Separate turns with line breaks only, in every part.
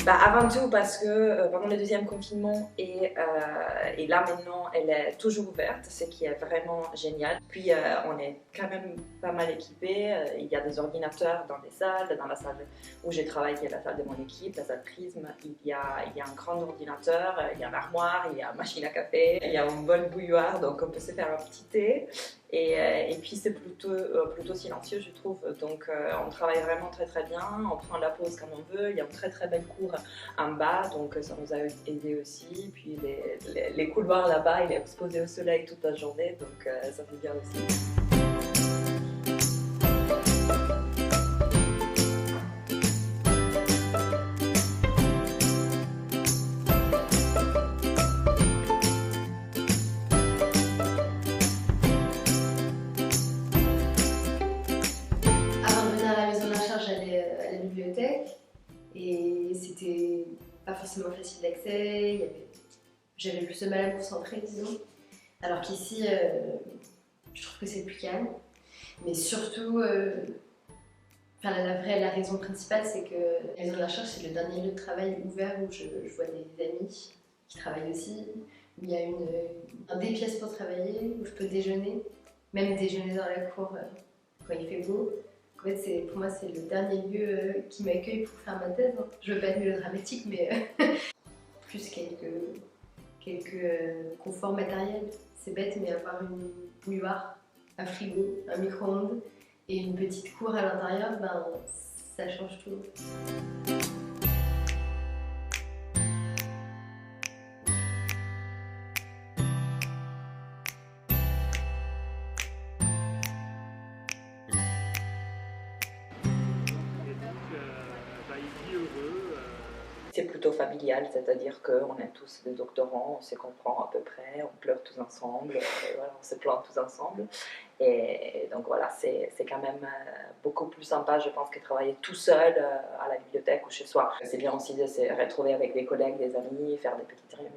Avant tout parce que pendant le deuxième confinement et là maintenant elle est toujours ouverte, ce qui est vraiment génial. Puis on est quand même pas mal équipés, il y a des ordinateurs dans les salles, dans la salle où j'ai travaillé qui est la salle de mon équipe, la salle Prisme, il y a un grand ordinateur, il y a une armoire, il y a une machine à café, il y a un bol bouilloire donc on peut se faire un petit thé. Et puis c'est plutôt silencieux je trouve, donc on travaille vraiment très bien, on prend la pause comme on veut, il y a une très belle cour en bas, donc ça nous a aidé aussi, puis les couloirs là-bas, il est exposé au soleil toute la journée, donc ça fait bien aussi.
Et c'était pas forcément facile d'accès, j'avais plus de mal à me concentrer, disons. Alors qu'ici, je trouve que c'est plus calme. Mais surtout, la raison principale, c'est que la maison de la recherche, c'est le dernier lieu de travail ouvert où je vois des amis qui travaillent aussi, où il y a des pièces pour travailler, où je peux déjeuner, même déjeuner dans la cour quand il fait beau. En fait, pour moi, c'est le dernier lieu qui m'accueille pour faire ma thèse. Je veux pas être mélodramatique, mais plus quelques conforts matériels. C'est bête, mais avoir une bouilloire, un frigo, un micro-ondes et une petite cour à l'intérieur, ben, ça change tout.
C'est plutôt familial, c'est-à-dire qu'on est tous des doctorants, on se comprend à peu près, on pleure tous ensemble, voilà, on se plaint tous ensemble. Et donc voilà, c'est quand même beaucoup plus sympa, je pense, que travailler tout seul à la bibliothèque ou chez soi. C'est bien aussi de se retrouver avec des collègues, des amis, faire des petites réunions.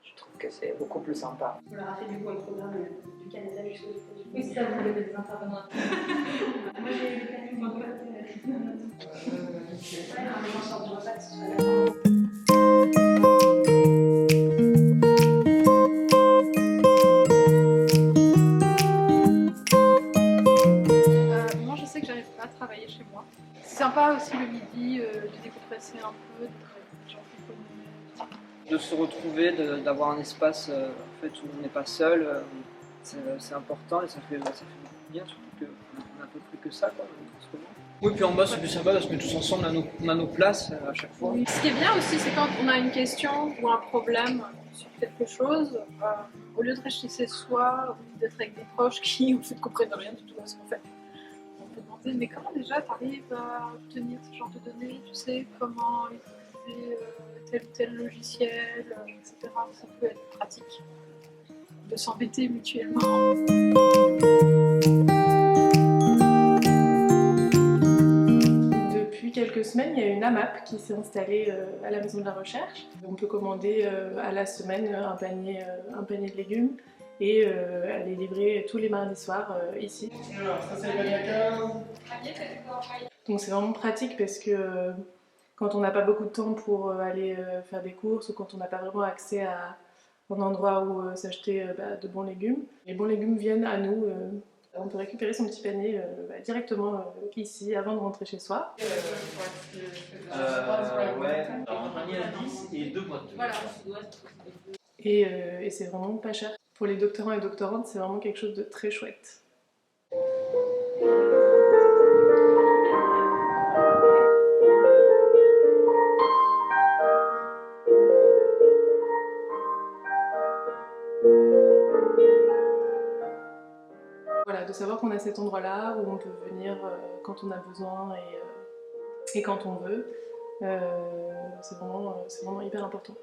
Je trouve que c'est beaucoup plus sympa.
On leur a fait du coup un programme du Canada jusqu'aux États-Unis. Oui, c'est ça, vous voulez des intervenants. Moi j'ai eu l'occasion de faire les gens sortent du repas, que ce soit d'accord.
Moi je sais que j'arrive pas à travailler chez moi. C'est sympa aussi le midi de décompresser un peu, d'être avec des gens qui connaissent.
De se retrouver, d'avoir un espace en fait, où on n'est pas seul, c'est important et ça fait beaucoup de bien, surtout qu'on n'a un peu plus que ça quoi, en ce moment. Oui, puis en bas c'est plus sympa parce que tous ensemble on a nos places à chaque fois.
Oui. Ce qui est bien aussi, c'est quand on a une question ou un problème sur quelque chose, au lieu de rester chez soi ou d'être avec des proches qui en fait, comprennent rien du tout à ce qu'on fait. On peut demander, mais comment déjà tu arrives à obtenir ce genre de données, tu sais, comment utiliser tel ou tel logiciel, etc. Ça peut être pratique de s'embêter mutuellement.
Depuis quelques semaines, il y a une AMAP qui s'est installée à la maison de la recherche. On peut commander à la semaine un panier de légumes et elle est livrée tous les mardis soirs ici. Alors, ça c'est le panier à 15. Donc c'est vraiment pratique parce que quand on n'a pas beaucoup de temps pour aller faire des courses ou quand on n'a pas vraiment accès à un endroit où s'acheter de bons légumes, les bons légumes viennent à nous. On peut récupérer son petit panier directement ici avant de rentrer chez soi.
Ouais, alors un panier à 10 et 2 boîtes. Voilà.
Et c'est vraiment pas cher. Pour les doctorants et doctorantes, c'est vraiment quelque chose de très chouette. Voilà, de savoir qu'on a cet endroit-là où on peut venir quand on a besoin et quand on veut, c'est vraiment hyper important.